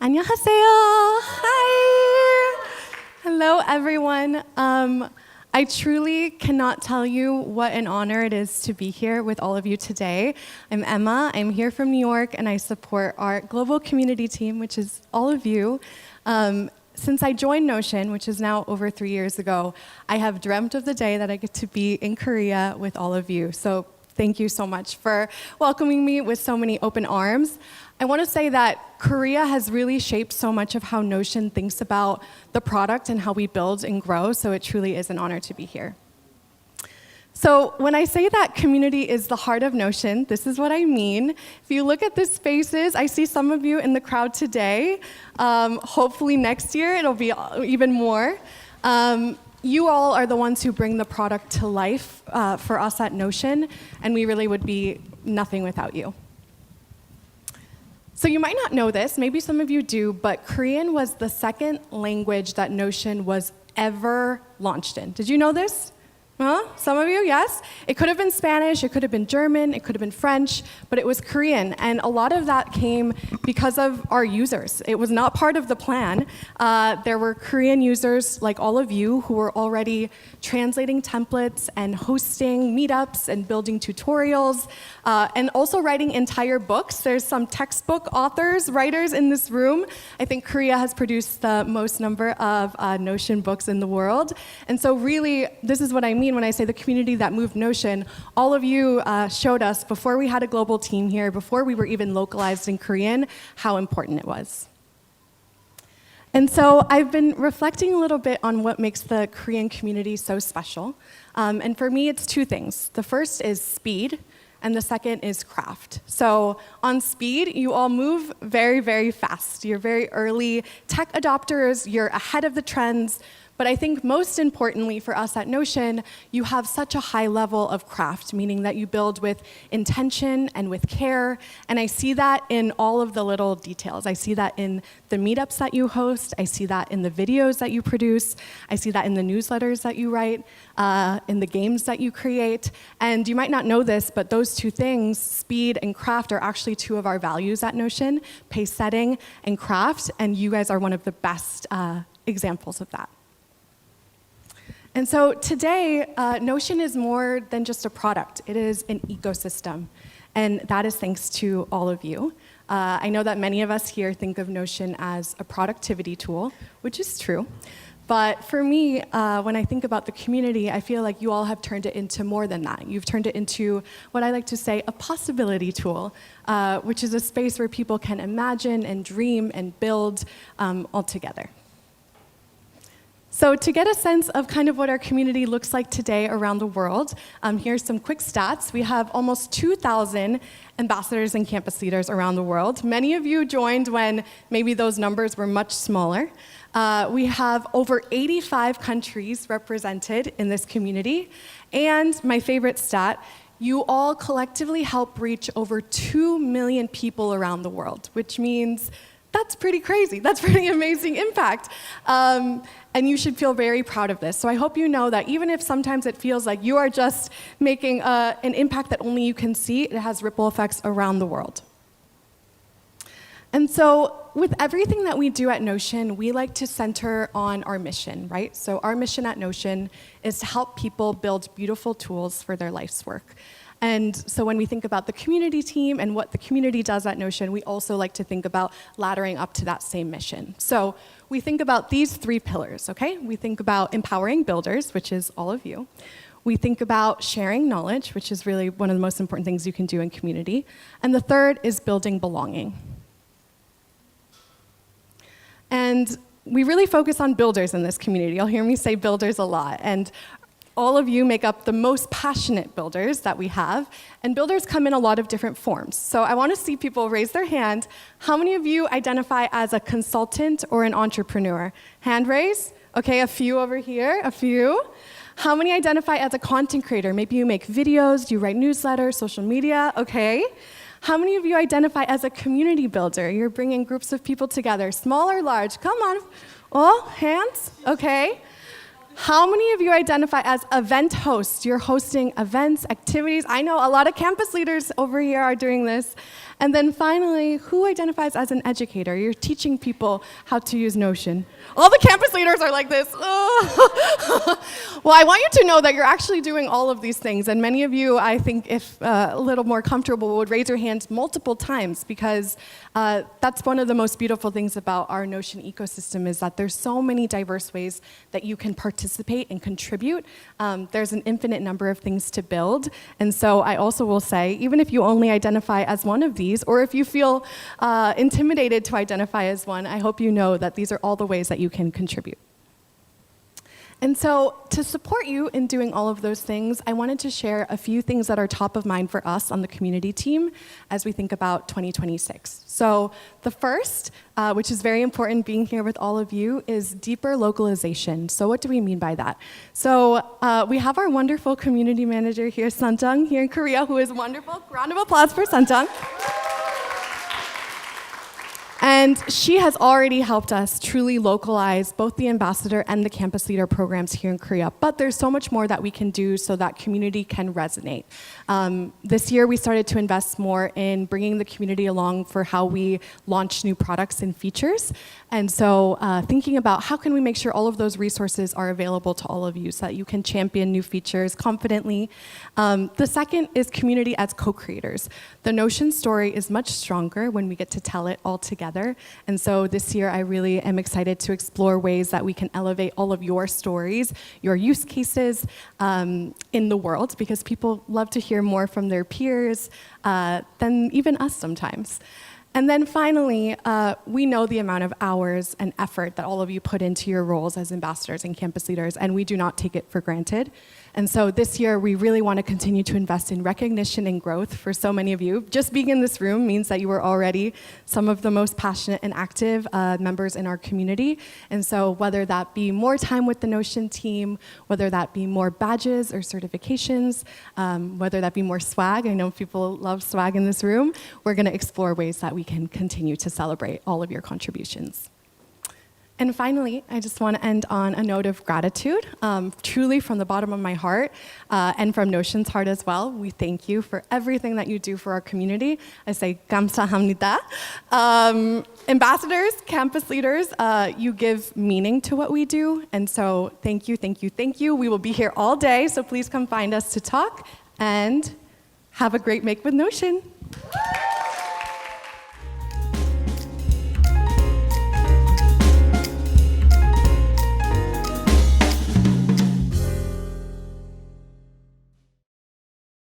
안녕하세요. Hi. Hello, everyone. I truly cannot tell you what an honor it is to be here with all of you today. I'm Emma. I'm here from New York, and I support our Global Community team, which is all of you. Since I joined Notion, which is now over 3 years ago, I have dreamt of the day that I get to be in Korea with all of you. So thank you so much for welcoming me with so many open arms. I want to say that Korea has really shaped so much of how Notion thinks about the product and how we build and grow, so it truly is an honor to be here. So when I say that community is the heart of Notion, this is what I mean. If you look at these faces, I see some of you in the crowd today. Hopefully next year it'll be even more. You all are the ones who bring the product to life for us at Notion, and we really would be nothing without you. So you might not know this, maybe some of you do, but Korean was the second language that Notion was ever launched in. Did you know this? Huh? Some of you, yes? It could have been Spanish, it could have been German, it could have been French, but it was Korean. And a lot of that came because of our users. It was not part of the plan. There were Korean users like all of you who were already translating templates and hosting meetups and building tutorials and also writing entire books. There's some textbook authors, writers in this room. I think Korea has produced the most number of Notion books in the world. And so really, this is what I mean when I say the community that moved Notion. All of you showed us before we had a global team here, before we were even localized in Korean, how important it was. And so I've been reflecting a little bit on what makes the Korean community so special. And for me, it's two things. The first is speed, and the second is craft. So on speed, you all move very, very fast. You're very early tech adopters, you're ahead of the trends. But I think most importantly for us at Notion, you have such a high level of craft, meaning that you build with intention and with care. And I see that in all of the little details. I see that in the meetups that you host. I see that in the videos that you produce. I see that in the newsletters that you write, in the games that you create. And you might not know this, but those two things, speed and craft, are actually two of our values at Notion, pace setting and craft. And you guys are one of the best examples of that. And so today, Notion is more than just a product. It is an ecosystem. And that is thanks to all of you. I know that many of us here think of Notion as a productivity tool, which is true. But for me, when I think about the community, I feel like you all have turned it into more than that. You've turned it into what I like to say, a possibility tool, which is a space where people can imagine and dream and build all together. So to get a sense of kind of what our community looks like today around the world, here's some quick stats. We have almost 2,000 ambassadors and campus leaders around the world. Many of you joined when maybe those numbers were much smaller. We have over 85 countries represented in this community. And my favorite stat, you all collectively help reach over 2 million people around the world, which means that's pretty crazy. That's pretty amazing impact. And you should feel very proud of this. So I hope you know that even if sometimes it feels like you are just making an impact that only you can see, it has ripple effects around the world. And so with everything that we do at Notion, we like to center on our mission, right? So our mission at Notion is to help people build beautiful tools for their life's work. And so when we think about the community team and what the community does at Notion, we also like to think about laddering up to that same mission. So we think about these three pillars, okay? We think about empowering builders, which is all of you. We think about sharing knowledge, which is really one of the most important things you can do in community. And the third is building belonging. And we really focus on builders in this community. You'll hear me say builders a lot. And all of you make up the most passionate builders that we have, and builders come in a lot of different forms. So I want to see people raise their hand. How many of you identify as a consultant or an entrepreneur? Hand raise. Okay, a few over here, a few. How many identify as a content creator? Maybe you make videos, you write newsletters, social media, okay. How many of you identify as a community builder? You're bringing groups of people together, small or large? Come on. Oh, hands, okay. How many of you identify as event hosts? You're hosting events, activities. I know a lot of campus leaders over here are doing this. And then finally, who identifies as an educator? You're teaching people how to use Notion. All the campus leaders are like this. Well, I want you to know that you're actually doing all of these things. And many of you, I think, if a little more comfortable, would raise your hands multiple times because that's one of the most beautiful things about our Notion ecosystem is that there's so many diverse ways that you can participate and contribute. There's an infinite number of things to build. And so I also will say, even if you only identify as one of these, or if you feel intimidated to identify as one, I hope you know that these are all the ways that you can contribute. And so to support you in doing all of those things, I wanted to share a few things that are top of mind for us on the community team as we think about 2026. So the first, which is very important being here with all of you, is deeper localization. So what do we mean by that? So we have our wonderful community manager here, Sanjung, here in Korea, who is wonderful. Round of applause for Sanjung. And she has already helped us truly localize both the ambassador and the campus leader programs here in Korea. But there's so much more that we can do so that community can resonate. This year, we started to invest more in bringing the community along for how we launch new products and features. And so thinking about how can we make sure all of those resources are available to all of you so that you can champion new features confidently. The second is community as co-creators. The Notion story is much stronger when we get to tell it all together. And so this year, I really am excited to explore ways that we can elevate all of your stories, your use cases in the world, because people love to hear more from their peers than even us sometimes. And then finally, we know the amount of hours and effort that all of you put into your roles as ambassadors and campus leaders, and we do not take it for granted. And so this year, we really want to continue to invest in recognition and growth for so many of you. Just being in this room means that you are already some of the most passionate and active members in our community. And so whether that be more time with the Notion team, whether that be more badges or certifications, whether that be more swag, I know people love swag in this room, we're going to explore ways that we can continue to celebrate all of your contributions. And finally, I just want to end on a note of gratitude, truly from the bottom of my heart, and from Notion's heart as well. We thank you for everything that you do for our community. I say 감사합니다. Ambassadors, campus leaders, you give meaning to what we do, and so thank you, thank you, thank you. We will be here all day, so please come find us to talk, and have a great Make with Notion.